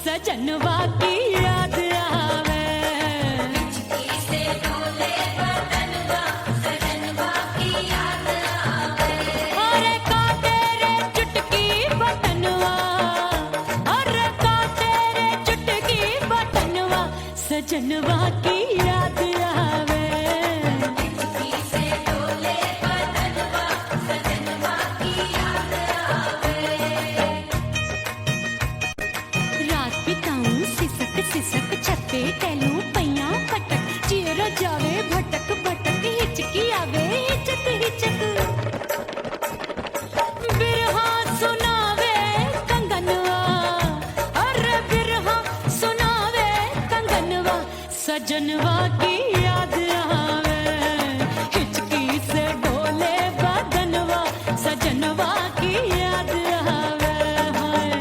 सजनवा की याद आवे, हिचकी से डोले बदनवा, सजनवा की याद आवे। अरे का तेरे चुटकी बटनवा, अरे का तेरे चुटकी बटनवा, सजनवा की याद आवे। हिचकी से डोले बदनवा, सजनवा की याद आवे। रात बिताऊं सिसक सिसक छत पे टहलूं पैया पटक, चेहरा जावे भटक भटक, हिचकी आवे हिचक हिचक। बिरहा सुनावे कंगनवा, अरे बिरहा सुनावे कंगनवा, सजनवा की याद आवे। हिचकी से डोले बदनवा, सजनवा की याद आवे। हाय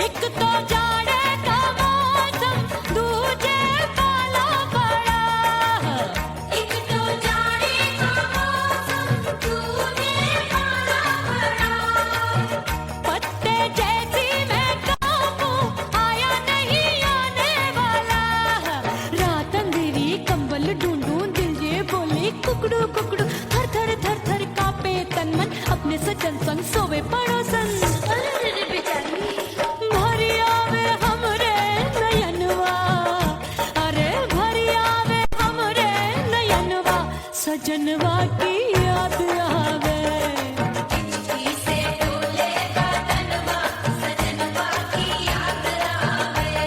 एक तो जाड़े का मौसम, दूजे पाला पड़ा। एक तो जाड़े का मौसम, दूजे पाला पड़ा। पत्ते जैसी मैं कांपूं, आया नहीं आने वाला। रात अंधेरी कंबल ढूंढूं, दिल ये बोले कुकड़ू कुकड़ू, थर थर थर थर कांपे तन मन, अपने सजन संग सोवे पड़ोसन। अरे बेचारी भरी आवे हमरे नयनवा, अरे भरी आवे हमरे नयनवा, सजनवा की याद आवे। हिचकी से डोले बदनवा, सजनवा की याद आवे।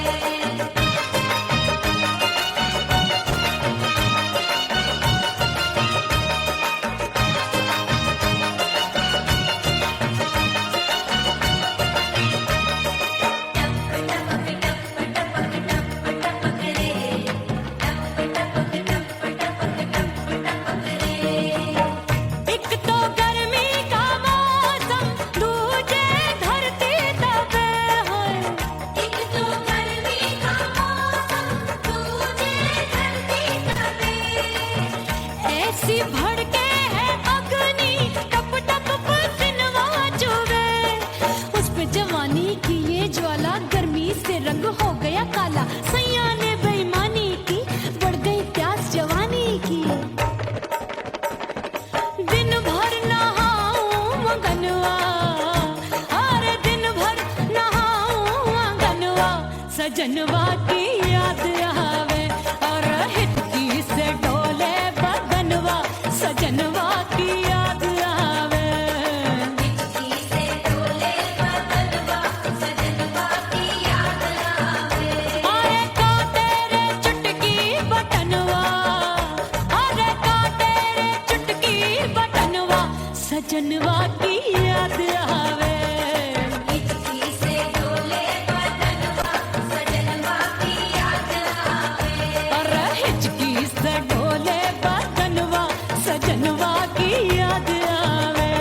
एक तो गर्मी का मौसम, दूजे धरती तपे होए। एक तो गर्मी का मौसम, दूजे धरती तपे। ऐसी भड़के है अग्नि, टप टप पसीनवा चुभे। उस पे जवानी की ये ज्वाला, गर्मी से रंग हो गया काला। सैया ने बेईमानी की, बढ़ गई प्यास जवानी की। दिन भर नहाऊं मंगनवा, अरे दिन भर नहाऊं आंगनवा, सजनवा की याद आवे। और हिचकी से डोले बदनवा, सजनवा की याद आवे। हिचकी से डोले बदनवा, सजनवा की याद आवे। अरे का तेरे चुटकी बटनवा, अरे का तेरे चुटकी बटनवा, सजनवा की याद आवे। हिचकी से डोले बदनवा, सजनवा की याद आवे। अरे हिचकी से डोले बदनवा, सजनवा की याद आवे।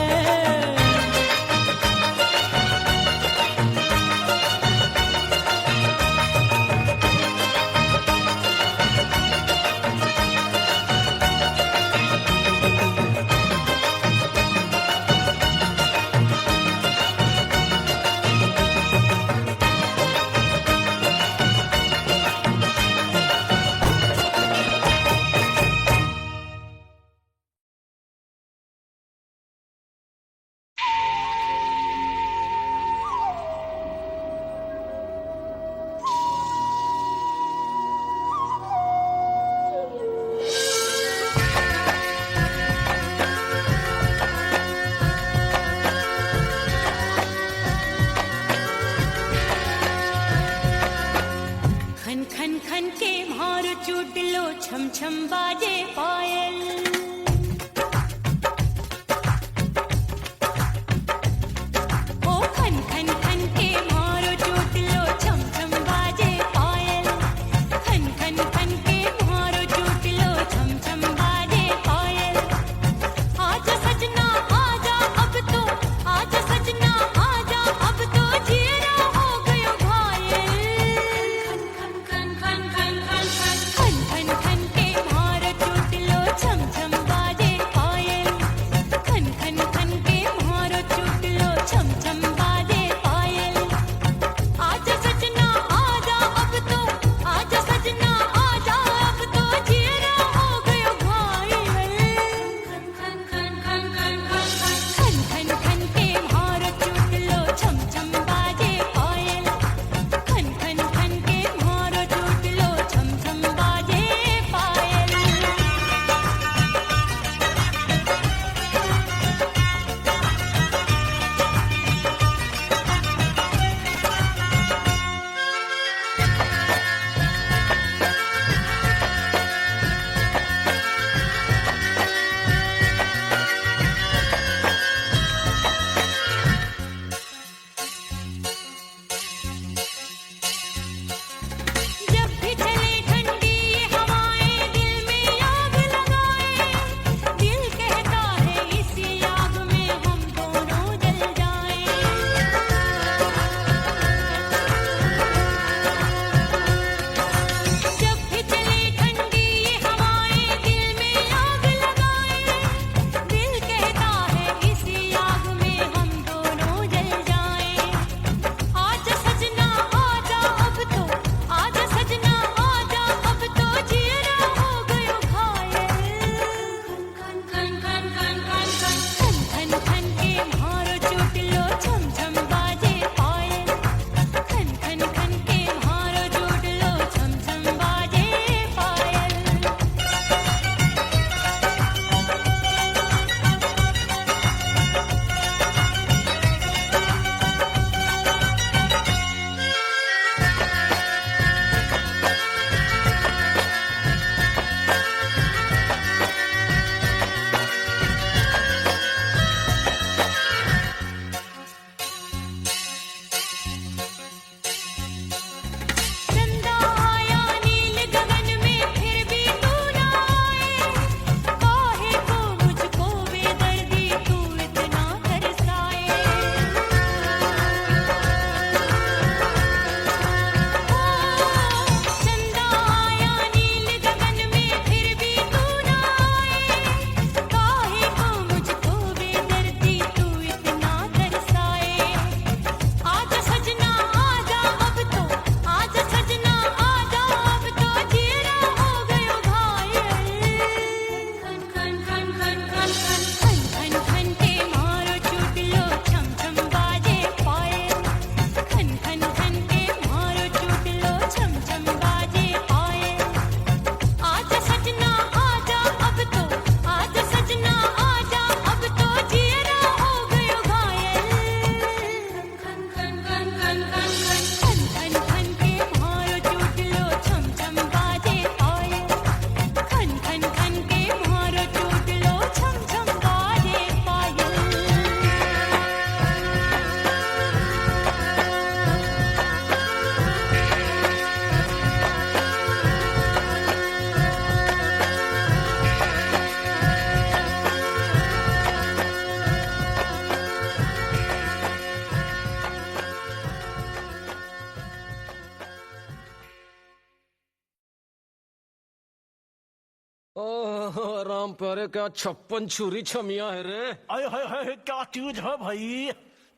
राम प्यारे क्या 56 छुरी छमिया है रे। आय हाय हाय क्या चीज है भाई।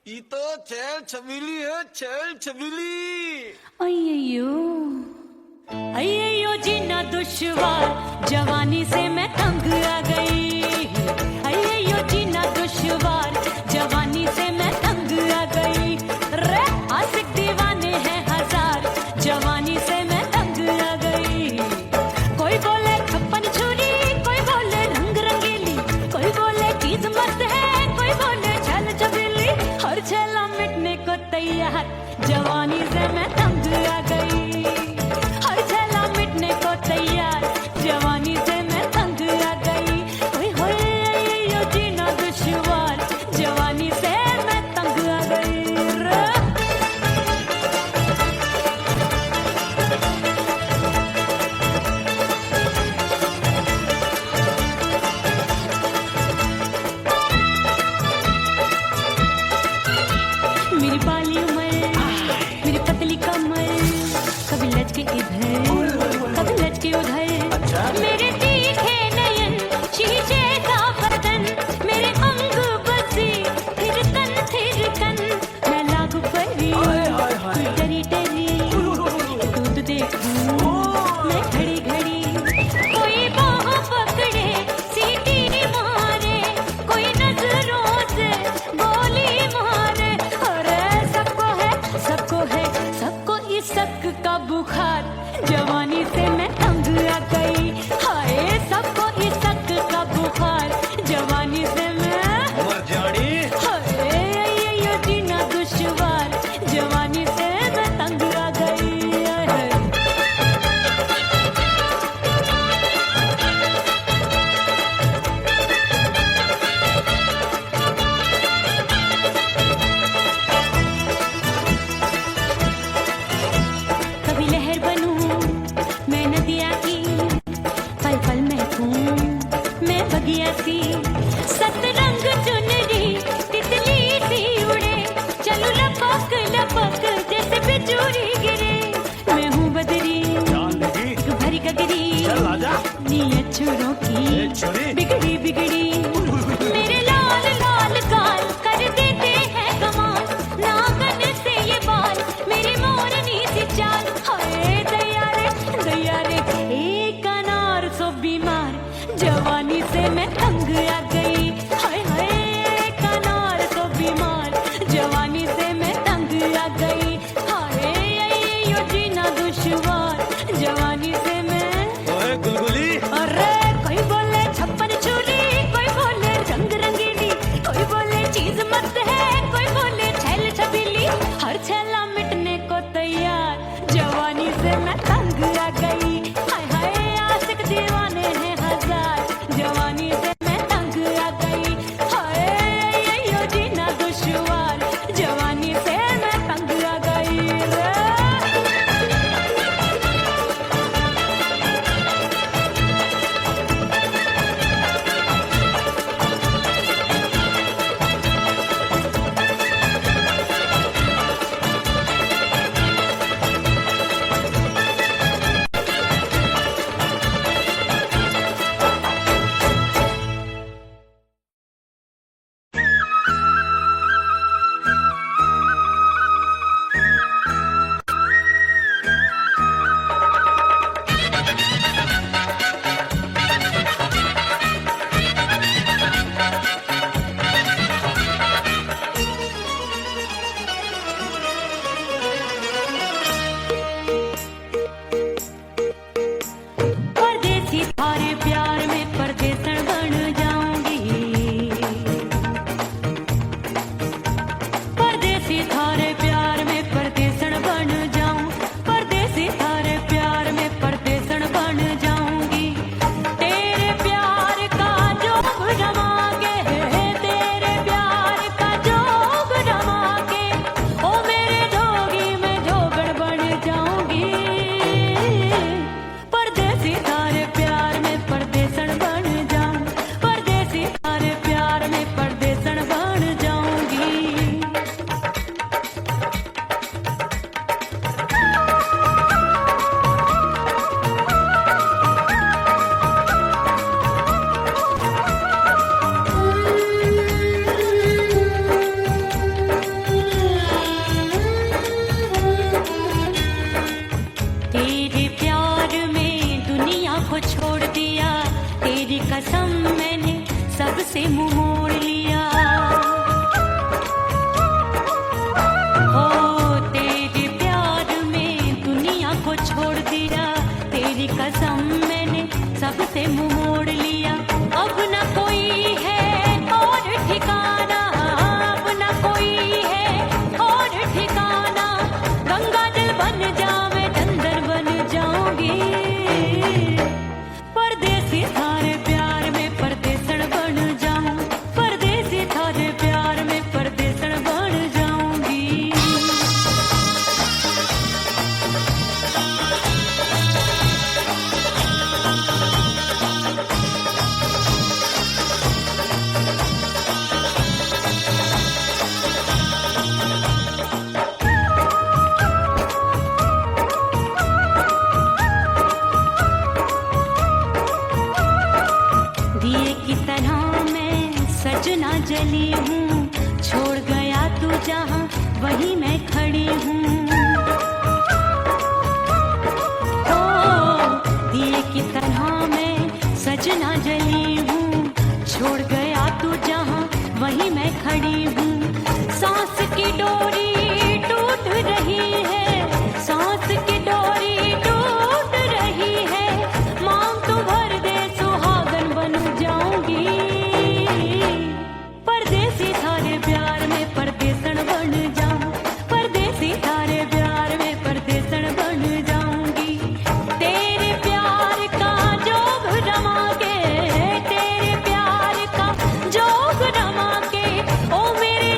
ये तो चैल छबीली है, चैल छबीली। अय्यो जीना दुश्वार जवानी से मैं तंग आ गई। अय्यो जीना दुश्वार जवानी से मैं तंग आ गई। रे आशिक दीवाने हैं हजार जवानी से मैं तंग आ गई। कोई बोले 56 छुरी, कोई बोले रंग रंगीली, कोई बोले चीज मस्त है, कोई बोले छल छबीली। हर छेला मिटने को तैयार जवानी से मैं तंग आ गई। हर छेला मिटने को तैयार जवानी से मैं तंग आ गई। ओए होए यो जीना दुश्वार जवानी से मैं तंग आ गई रे। मेरी बाली उमर, मेरी पतली कमर, कभी लचके इधर कभी लचके उधर। मेरे तीखे नयन शीशे का बदन, मेरे अंग बसी थिरकन मैं लागू परी कोई डरी डरी दूध देखूं मैं घड़ी घड़ी। कोई बाह पकड़े सीटी मारे, कोई नजरों से गोली मारे। अरे सबको सबको इस शक का बुखार जवानी से मैं तंग आ गई। हाय सबको इस शक का बुखार जवानी से मैं मर जानी। हाय ये जीना दुश्वार जवानी से मैं तंग आ गई। कभी लहर बनूं मैं नदिया की, पल पल महकूं मैं बगिया सी। सतरंग चुनरी तितली सी उड़े, चलूं लपक लपक जैसे बिजूरी गिरे। मैं हूँ बदरी जान लगी भरी गगरी, चल आजा। नीयत छुरों ए की छुरी। बिगड़ी बिगड़ी। मेरे लाल लाल गाल कर देते हैं कमाल, नागन से ये बाल मेरी मोरनी सी चाल। हाय दैया रे एक अनार सो बीमार जवानी से मैं तंग आ गई। हाय हाय एक अनार सो बीमार जवानी से मैं तंग आ गई। हाय यो जीना दुश्वार जवानी से मैं। ओए गुलगुली, अरे कोई बोले 56 छुरी, सबसे मुंह मोड़ लिया। हो तेरे प्यार में दुनिया को छोड़ दिया, तेरी कसम मैंने सबसे मुंह मोड़ लिया। अब न कोई है और ठिकाना, अब न कोई है और ठिकाना। गंगा जल बन जावे चंदन बन जाऊंगी, परदेसी थारे प्यार में परदेसण बन जाऊं, परदेसी थारे प्यार में परदेसण बन जाऊंगी। दिए की तरह मैं सजना जली हूँ, छोड़ गया तू जहाँ वहीं मैं खड़ी हूँ। ओ दिए की तरह मैं सजना जली हूँ, छोड़ गया तू जहाँ वहीं मैं खड़ी हूँ। सांस की डोरी टूट रही है, सांस की डोरी टूट रही है। मांग तू भर दे सुहागन बन जाऊंगी, परदेसी थारे प्यार में परदेसण बन जाऊं, परदेसी थारे प्यार में परदेसण बन जाऊंगी। तेरे प्यार का जोग रमा के, तेरे प्यार का जोग रमा के, ओ मेरे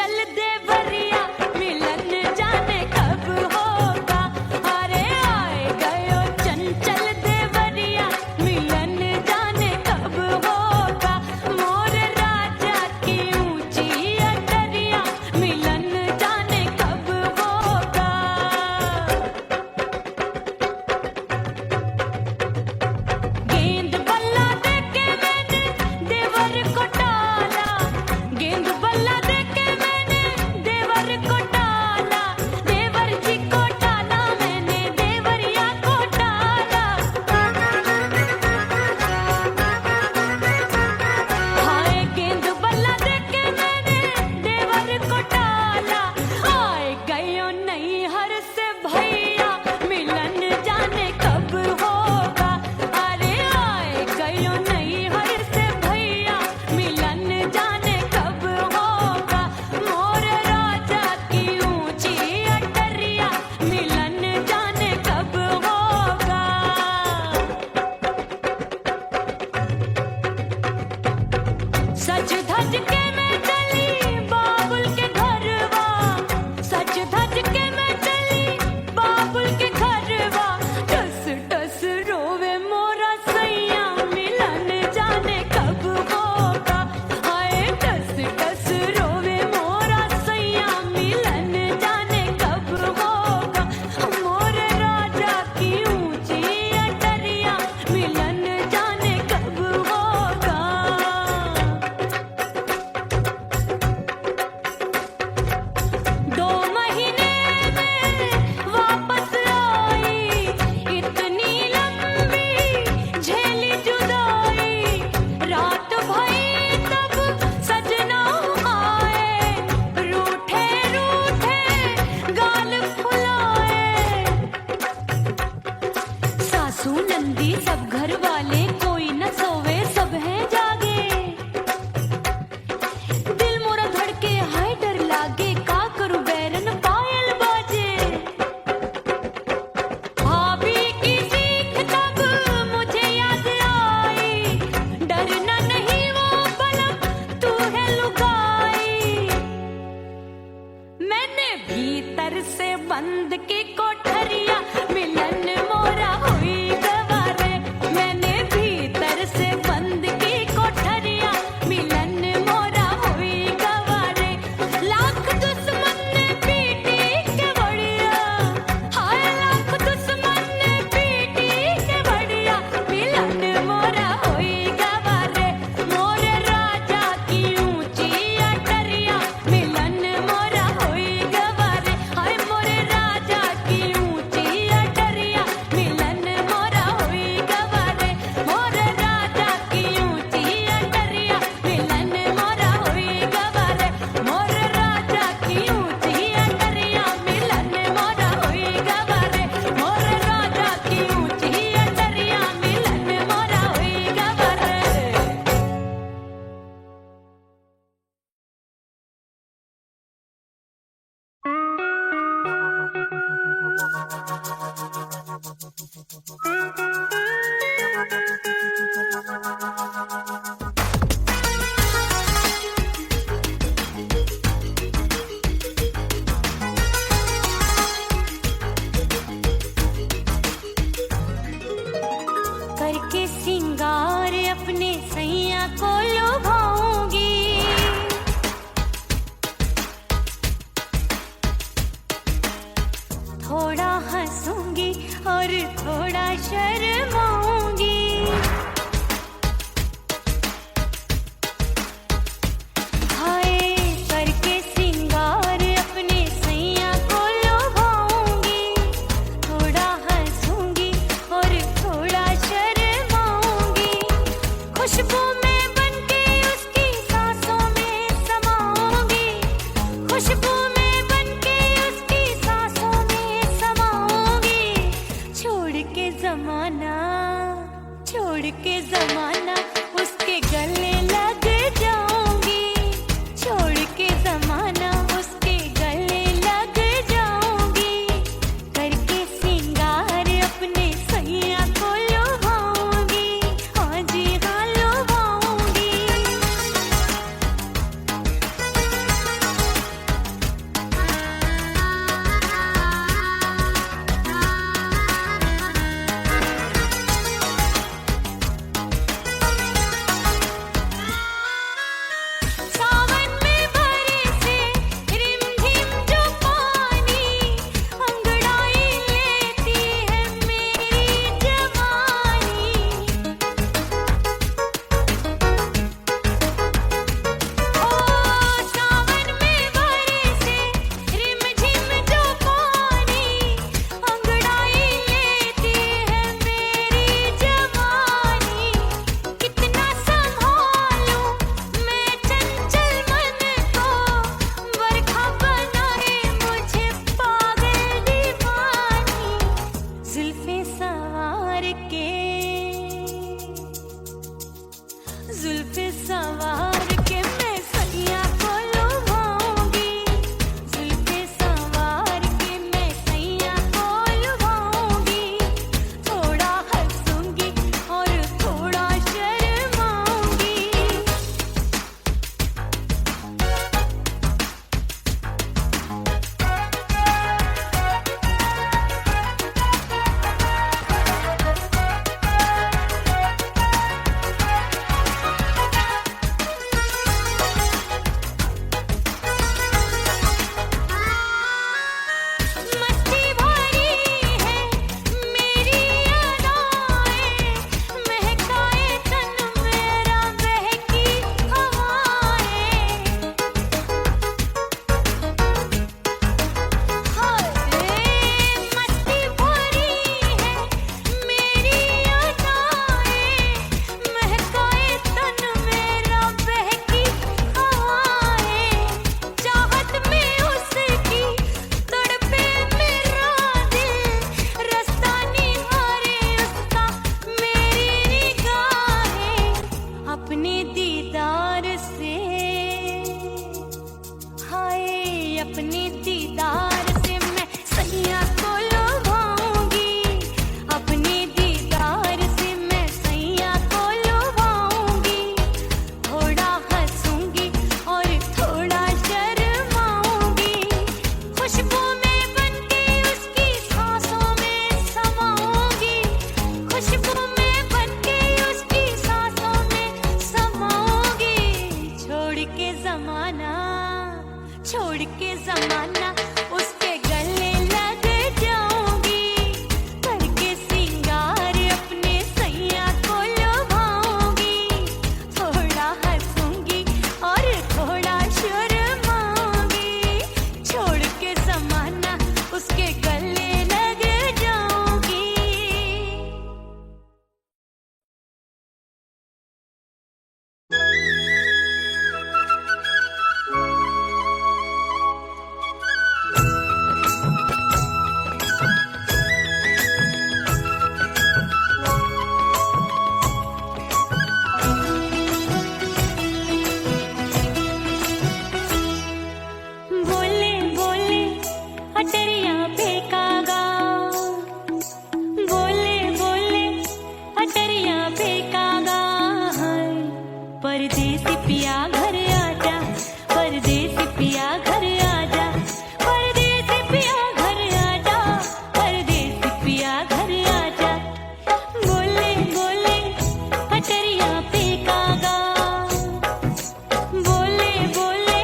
चंचल देवरिया मिलन जाने कब होगा। अरे आए गयो चंचल देवरिया मिलन जाने कब होगा। मोर राजा की ऊंची अटरिया मिलन जाने कब होगा। गेंद बल्ला देके मैंने देवर को टाला। गेंद बल्ला देके मैंने देवर को टाला। देवर जी को टाला मैंने देवरिया को टाला। हाय गेंद बल्ला देके मैंने देवर को टाला। आए गयो नैहर से भैया मिलन जाने कब होगा। अरे आए गयो नैहर से भैया मिलन जाने कब होगा। मोर राजा की ऊंची अटरिया मिलन जाने कब होगा। सज धज के मैं चली बाबुल के घरवा। सज धज के मैं चली बाबुल के घरवा। टस टस रोवे मोरा सैया मिलन जाने कब होगा। हाय टस टस रोवे मोरा सैया मिलन जाने कब होगा। मोर राजा की ऊंची अटरिया मिलन जाने कब होगा। 2 महीने में वापस आई इतनी लंबी झेली जुदाई। रात भई तब सजना आए रूठे रूठे गाल फुलाए। सासू नंदी सब घर वाले कोई न सोवे सब हैं जागे। दिल मोरा धड़के हाय डर लागे का करूं बैरन पायल बाजे। भाभी की सीख तब मुझे याद आई। डरना नहीं वो बलम तू है लुगाई। मैंने भीतर से बंद की कोठरिया मिलन मोरा हुई गवारे। मैंने भीतर से बंद की कोठरिया मिलन मोरा हुई गवारे। लाख दुश्मन ने पीटी के बढ़िया। हाय लाख दुश्मन ने पीटी के बढ़िया मिलन मोरा हुई गवारे। मोर राजा की ऊंची अटरिया मिलन मोरा हुई गवारे। हाय मोर राजा की ऊंची अटरिया मिलन मोरा हुई गवारे। मोर राजा की ऊंची अटरिया मिलन मोरा हुई गवारे। मोर राजा की ऊंची अटरिया मिलन मोरा हुई गवारे। मोर राजा की ऊंची अटरिया मिलन मोरा हुई गवारे। करके सिंगार अपने सैया को लुभाऊंगी। थोड़ा हंसूंगी और थोड़ा शर्माऊंगी। हाय करके सिंगार अपने सैया को लुभाऊंगी। थोड़ा हंसूंगी और थोड़ा शर्माऊंगी। खुशबू में बनके उसकी सांसों में समाऊंगी। खुशबू में बनके उसकी सांसों में समाऊंगी। छोड़ के जमाना अपने दीदार से मैं सैया को लुभाऊंगी, अपने दीदार से मैं सैया को लुभाऊंगी। थोड़ा हंसूंगी और थोड़ा शर्माऊंगी, खुशबू में बनके उसकी सांसों में समाऊंगी, खुशबू में बनके उसकी सांसों में समाऊंगी। छोड़ के जमाना उसके गले लग जाऊंगी, करके सिंगार अपने सैया को लुभाऊंगी। थोड़ा हंसूंगी और थोड़ा शर्माऊंगी, छोड़ के जमाना उसके गले लग जाऊंगी। बोले बोले अटरिया फेंकागा, बोले बोले अटरिया फेंकागा। परदेसी पिया घर आजा, परदेसी पिया घर आजा, परदेसी पिया घर आजा, परदेसी पिया घर आजा। बोले बोले अटरिया फेंकागा, बोले बोले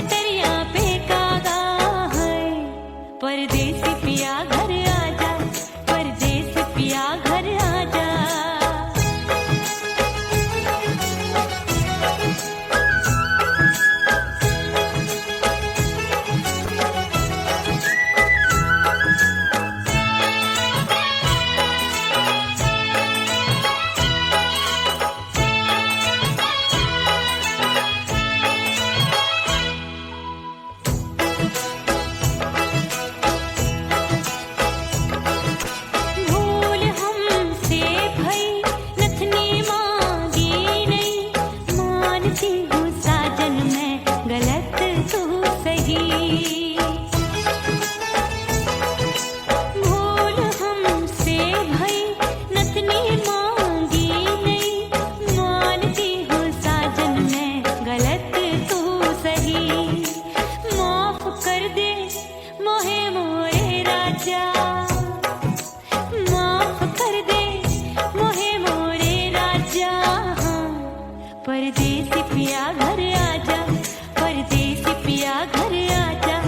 अटरिया फेंकागा। परदेसी पिया घर आजा, परदेसी पिया घर आजा। भूल हमसे भई नथनी मांगी नहीं, मानती हूँ साजन मैं गलत तू सही। भूल हमसे भई नथनी मांगी नहीं, मानती हूँ साजन मैं गलत तू सही। माफ कर दे मोहे मोरे राजा, माफ कर दे मोहे मोरे राजा। परदेसी पिया घर आजा, परदेसी पिया घर आजा,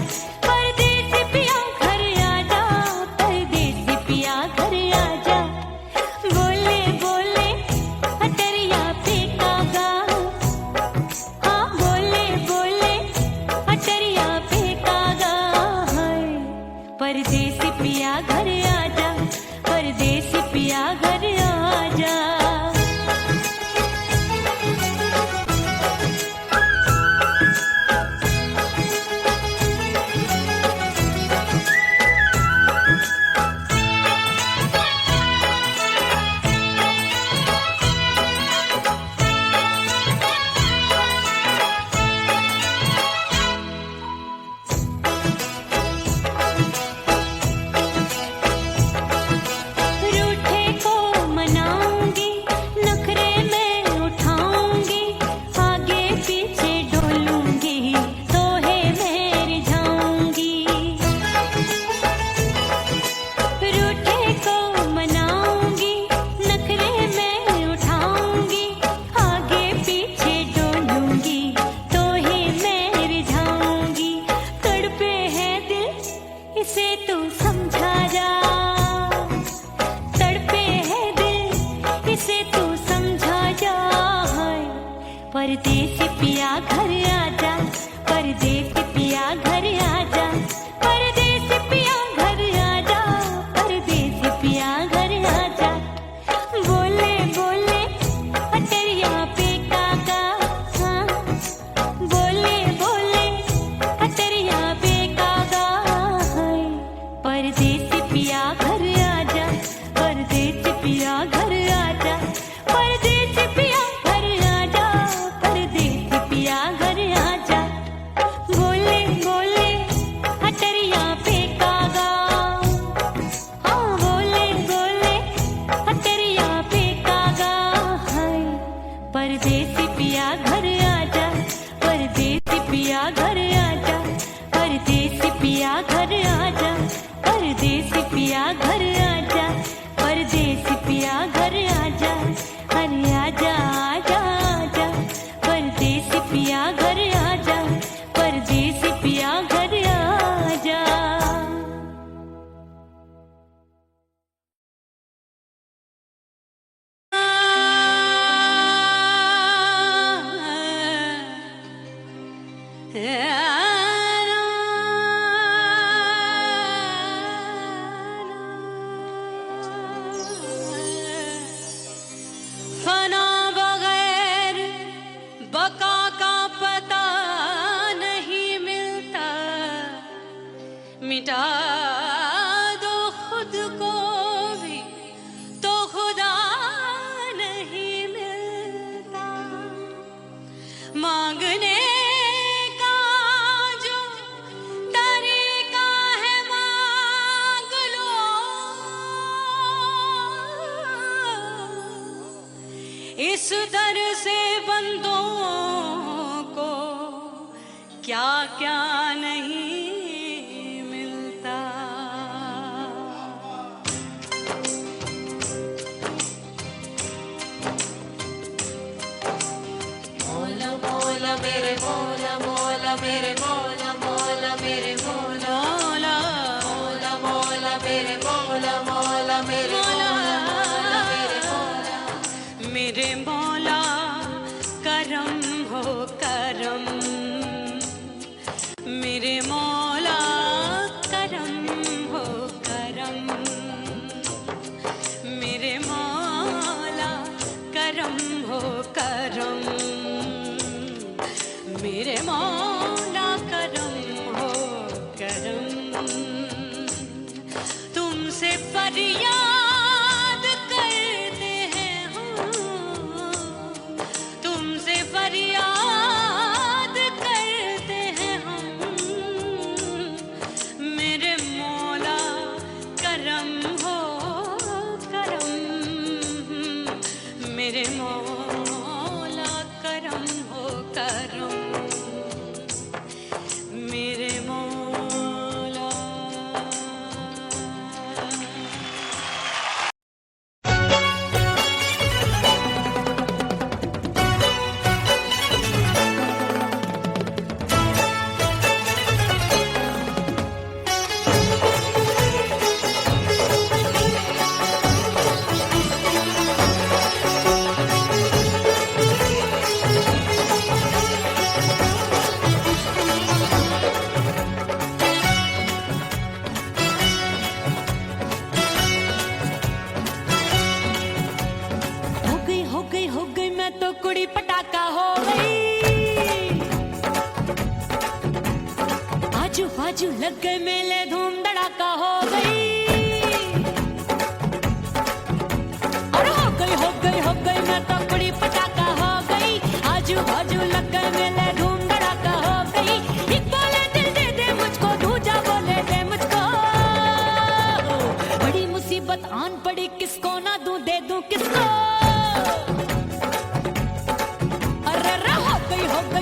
घर आजा, परदेसी पिया घर आजा, परदेसी पिया घर आजा, अरे आजा आजा आजा, परदेसी पिया घर आजा, परदेसी पिया घर आजा। फना बगैर बका का पता नहीं मिलता, मिटा दो खुद को भी तो खुदा नहीं मिलता। मांगने का जो तरीका है मांग लो, इस दर से बंदों को क्या क्या नहीं मिलता। मौला मौला मेरे मौला मौला मेरे मौला मौला मेरे मौला मौला मौला मेरे मौला मौला मेरे मौला मेरे मौला मेरे मौला करम हो करम, मेरे मौला करम हो करम, मेरे मौला करम हो करम, मेरे मौला करम हो करम। तुमसे फरियाद करते हैं हम, तुमसे फरियाद करते हैं हम, मेरे मौला करम हो करम, मेरे मौला करम हो करम, मेरे मौला। हो गई मैं तो कुड़ी पटाखा हो गई, आजू बाजू लग गए मेले धूम धड़ाका हो गई। अरे हो गई मैं तो कुड़ी पटाखा हो गई, आजू बाजू लग गए मेले धूम धड़ाका हो गई। एक बोले दिल दे दे मुझको, दूजा बोले दे मुझको, बड़ी मुसीबत आन पड़ी किसको ना दूं दे दूं किसको।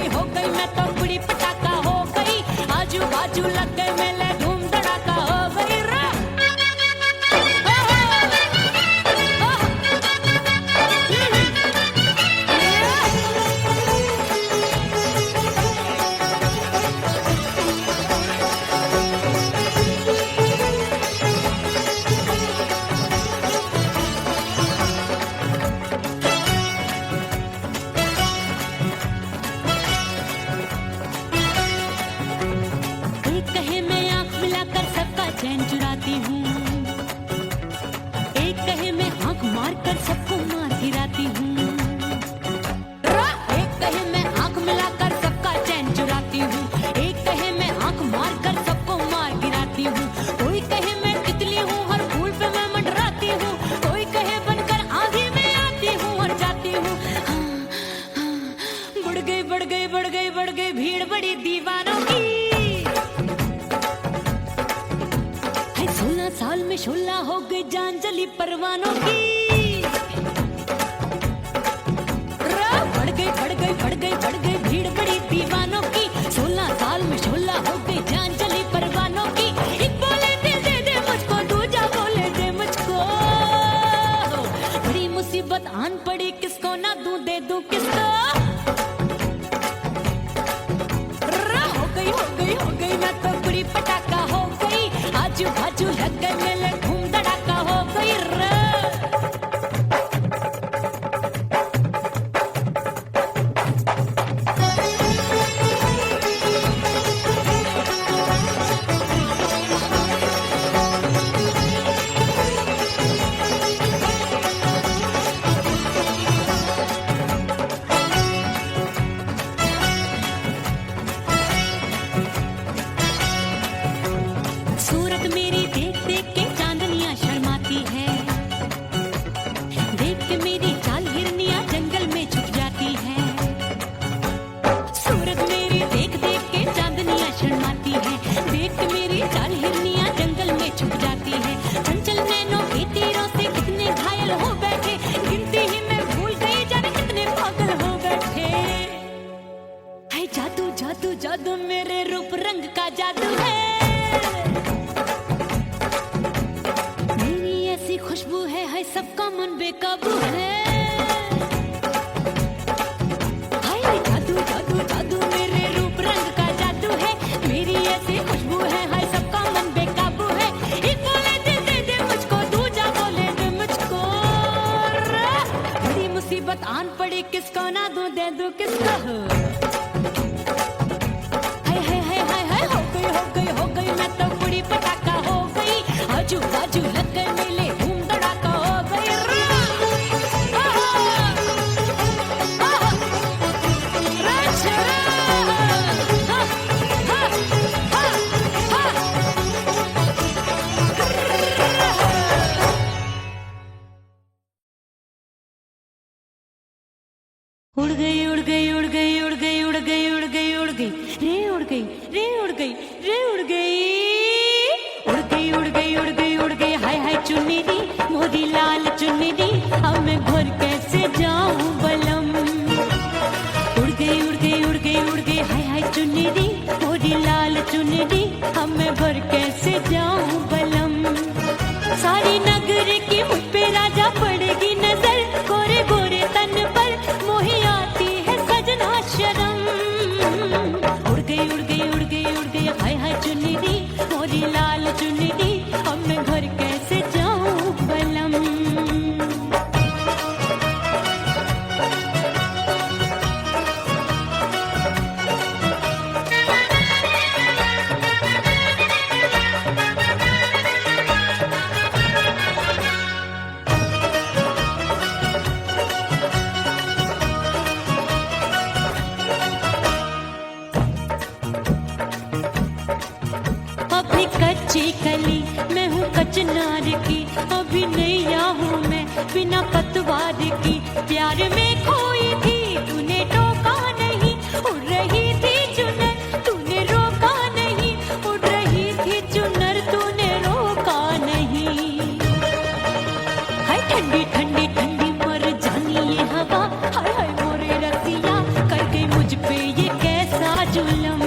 हो गई मैं तो कुड़ी पटाखा हो गई, आजू बाजू लग गए मेले धूम धड़ाका हो गई रा। चैन चुराती हूँ, एक कहे मैं आंख मार कर सबको मार गिराती हूँ, एक कहे मैं आंख मिलाकर सबका चैन चुराती हूँ, एक कहे मैं आंख मार कर सबको मार गिराती हूँ। कोई कहे मैं तितली हूँ हर फूल पे मैं मंडराती हूँ, कोई कहे बनकर आंधी में आती हूँ और जाती हूँ। बढ़ गई भीड़ बड़ी दीवानों की, 16 साल में शोला हो गई जान जली परवानों की। बढ़ गई भीड़ बड़ी दीवानों की, 16 साल में शोला हो गई जान जली परवानों की। जादू है, मेरी ऐसी खुशबू है सबका मन बेकाबू है। हाय जादू जादू जादू मेरे रूप रंग का जादू है, मेरी ऐसी खुशबू है सबका मन बेकाबू है। एक बोले दे दे मुझको, दूजा बोले दे मुझको, बड़ी मुसीबत आन पड़ी किसको ना दूं दे दूं किसको। हाय हाय हाय हाय हाय हो गई मैं तो बड़ी पटाखा हो गई, आजू बाजू लग गए मेले धूम धड़ाका हो गई। उड़ गई उड़ गई उड़ गई उड़ गई उड़ गई उड़ गई उड़ गई रे उड़ गई रे उड़ गई रे उड़ गई उड़ गई उड़ गई उड़ गई उड़ गई हाय हाय चुन्नी दी मोदी लाल चुन्नी दी, अब मैं घर कैसे जाऊं बलम। उड़ गई उड़ गई उड़ गई उड़ गई हाय हाय चुन्नी दी मोदी लाल चुन्नी दी, अब मैं घर कैसे जाऊं बलम। सारी नगर की मुझ पे राजा पड़ेगी नजर, गोरे गोरे तन पर मोही आती है सजना शर्म। उड़ गई उड़ गई उड़ गई उड़ गई हाय हाय चुन्नी दी मोरी लाल चुन्नी दी, अब मैं घर कैसे जाऊं बलम। अभी कच्ची कली मैं हूँ कचनार की, अभी नैया हूँ मैं बिना पतवार की। प्यार में खोई थी तूने टोका नहीं, उड़ रही थी चुनर तूने रोका नहीं, उड़ रही थी चुनर तूने रोका नहीं। हाय ठंडी ठंडी ठंडी मर जानी ये हवा, हाय हाय मोरे रसिया कर गई मुझ पे ये कैसा जुलम।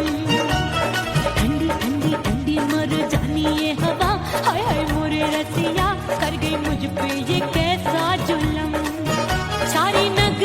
मर जानी ये हवा, हाय हाय मोरे रसिया कर गई मुझ पे ये कैसा जुलम। सारी नगर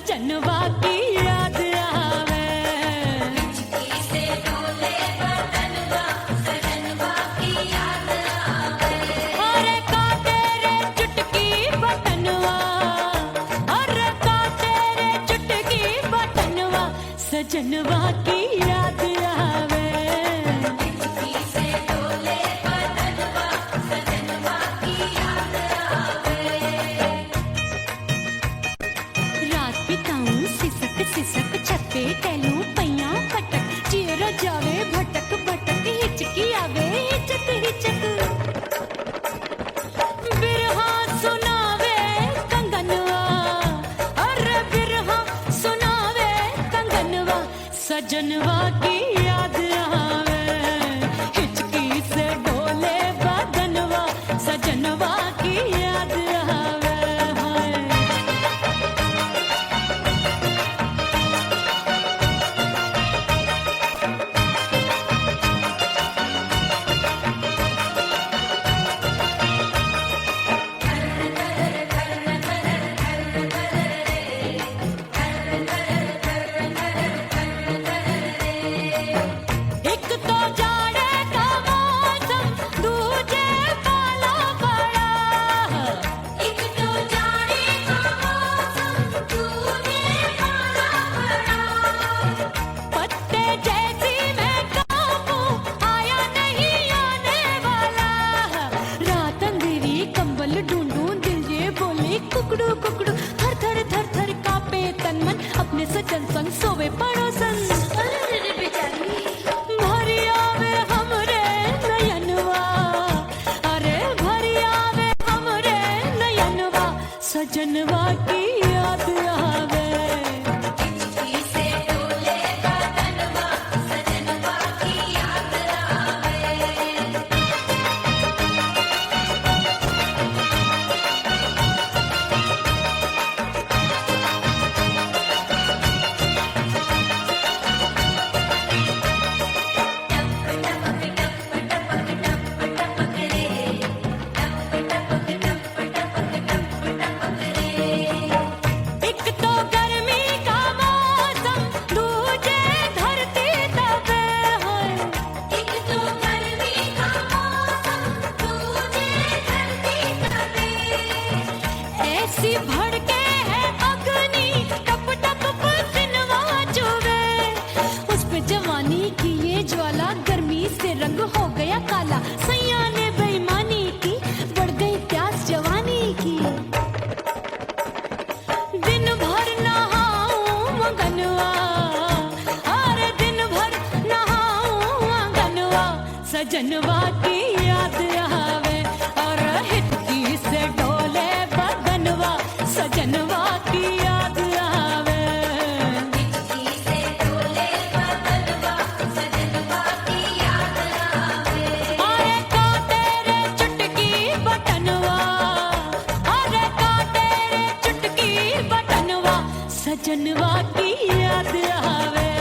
सजनवा की याद आवे। अरे का तेरे चुटकी बटनवा, अरे का तेरे चुटकी बटनवा, सजनवा की याद आवे। रात बिताऊं सिसक सिसक छत पे टहलूं पैया पटक, चेहरा जावे भटक भटक, हिचकी आवे हिचक हिचक। बिरहा सुनावे कंगनवा, अरे बिरहा सुनावे कंगनवा, सजनवा की याद आवे। हिचकी से डोले बदनवा, सजनवा की याद आवे। हाय एक तो जाड़े का मौसम, दूजे पाला पड़ा। एक तो जाड़े का मौसम, दूजे पाला पड़ा। पत्ते जैसी मैं कांपूं, आया नहीं आने वाला। रात अंधेरी कंबल ढूंढूं, दिल ये बोले कुकड़ू कुकड़ू। थर थर थर थर कांपे तन मन, अपने सजन संग सोवे पड़ोसन। भरी आवे हमरे नयनवा, अरे भरी आवे हमरे नयनवा, सजनवा की याद आवे। एक तो गर्मी का मौसम, दूजे धरती तपे है। एक तो गर्मी का मौसम, दूजे धरती तपे। ऐसी भड़के है अग्नि, टप टप पसीनवा चुभे। उस पे जवानी की ये ज्वाला, गर्मी से रंग हो गया काला। सैया ने बेईमानी की, बढ़ गई प्यास जवानी की। दिन भर नहाऊं मंगनवा, अरे दिन भर नहाऊं मंगनवा, सजनवा की याद आवे। और हिचकी से डोले बदनवा, सजनवा की याद आवे। अरे का तेरे चुटकी बटनवा, अरे का तेरे चुटकी बटनवा, सजनवा की याद आवे।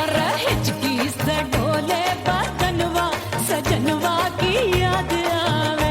अरे हिचकी से डोले बदनवा, सजनवा की याद आवे।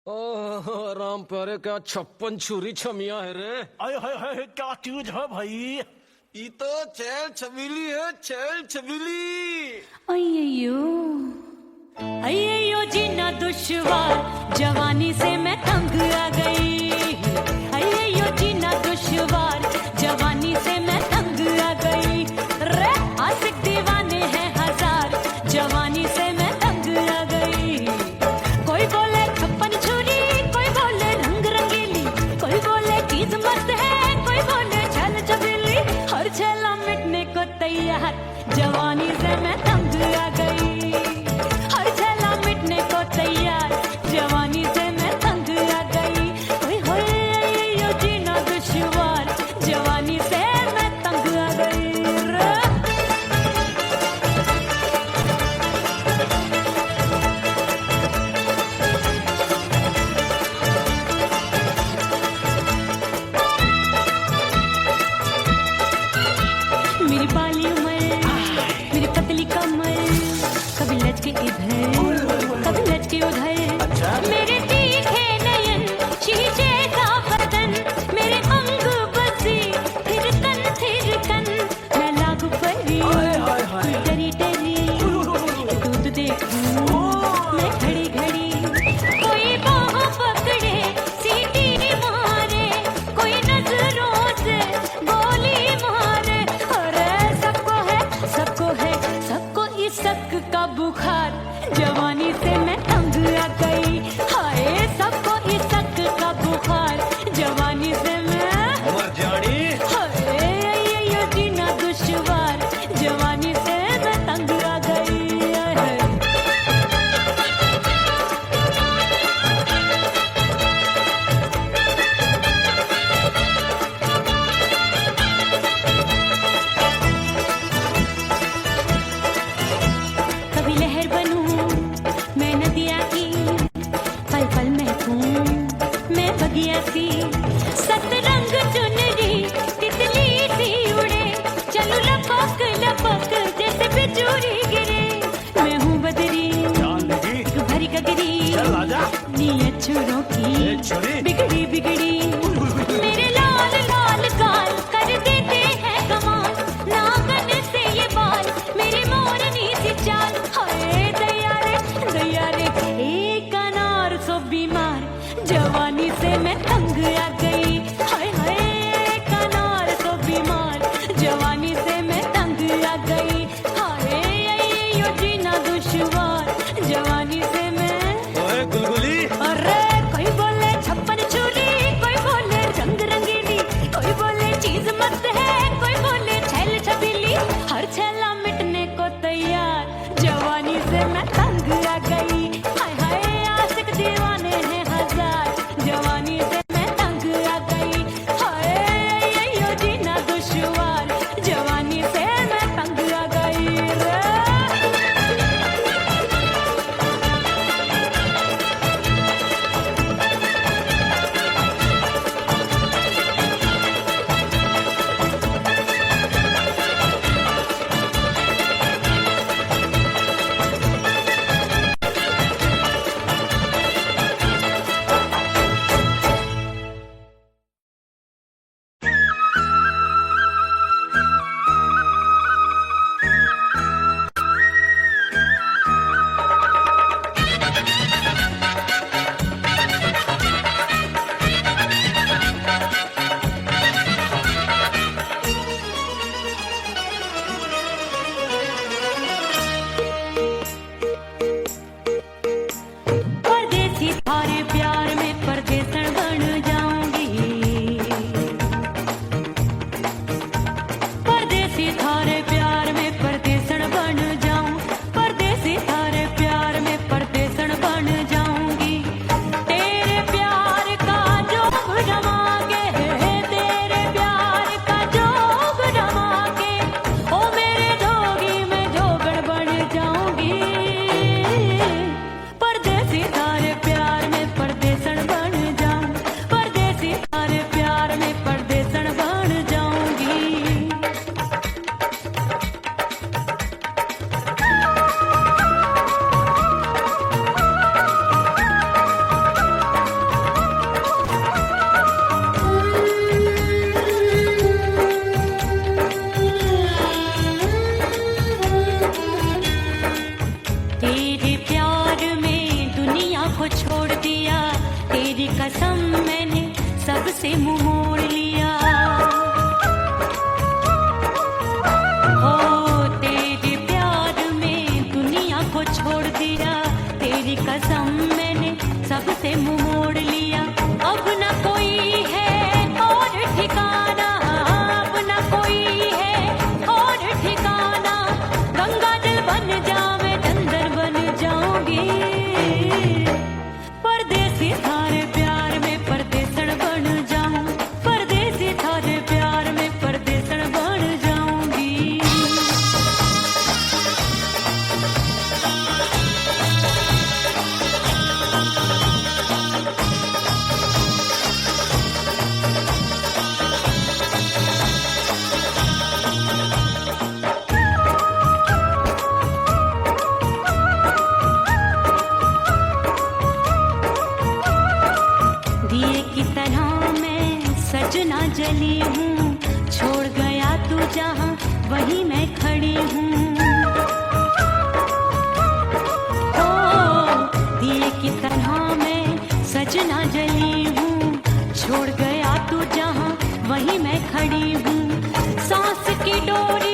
ओह राम प्यारे क्या 56 छुरी छमिया है रे। अरे हाय हाय क्या चीज है भाई। ये तो चैल छबीली है, चैल छबीली। अय्यो अय्यो जीना दुश्वार, जवानी से मैं तंग आ गई। अय्यो जीना दुश्वार, जवानी से मैं तंग आ गई। रे आशिक दीवाने हैं हजार, जवानी से मैं तंग आ गई। कोई बोले 56 छुरी, कोई बोले रंग रंगीली, कोई बोले चीज मस्त है, कोई बोले छल छबीली। हर छला मिटने को तैयार, जवानी से मैं तंग आ गई। हर छला मिटने को तैयार, जवानी से मैं तंग आ गई। ओए होए यो जीना दुश्वार, जवानी से मैं तंग आ गई रे। मेरी बाली उम्र, मेरी पतली कमर, कभी लचके इधर कभी लचके उधर। मेरे तीखे नयन, शीशे का बदन, मेरे अंग बसी थिरकन। मैं लागू परी टरी टरी, दूध देखूं मैं घड़ी घड़ी। कोई बाहों पकड़े सीटी मारे, कोई नजरों से गोली मारे। अरे सबको इसक का बुखार, जवानी से मैं तंग आ गई। हाय सबको इसक का बुखार, जवानी से मैं उमर जानी। हाय ये जीना दुश्वार, जवानी से मैं तंग आ गई। कभी लहर बनूं मैं नदिया की, पल पल महकूं मैं बगिया सी। सतरंग चुनरी तितली सी उड़े, चलूं लपक लपक जैसे बिजुरी गिरे। मैं हूँ बदरी जानगी भरी गगरी, चल आजा। नीयत छुरों ए की छुरी। बिगड़ी बिगड़ी। मेरे लाल लाल गाल कर देते हैं कमाल, नागन से ये बाल मेरी मोरनी सी चाल। हाय दया रे एक अनार सो बीमार, जवानी से मैं तंग आ गई। हाय हाय एक अनार सो बीमार, जवानी से मैं तंग आ गई। हाय यो जीना दुश्वार, जवानी से मैं। ओए गुलगुली। अरे कोई बोले 56 छुरी, कोई बोले रंग रंगीली, कोई बोले चीज मस्त है, कोई बोले छैल छबीली। हर छला मिटने को तैयार, जवानी से मैं तंग आ गई। हाय हाय आशिक दीवाने हैं हजार, जवानी से मैं तंग आ गई। हाय यो जीना दुश्वार, वहीं मैं खड़ी हूँ। ओ दिए की तरह मैं सजना जली हूँ, छोड़ गया तू जहाँ वहीं मैं खड़ी हूँ। सांस की डोरी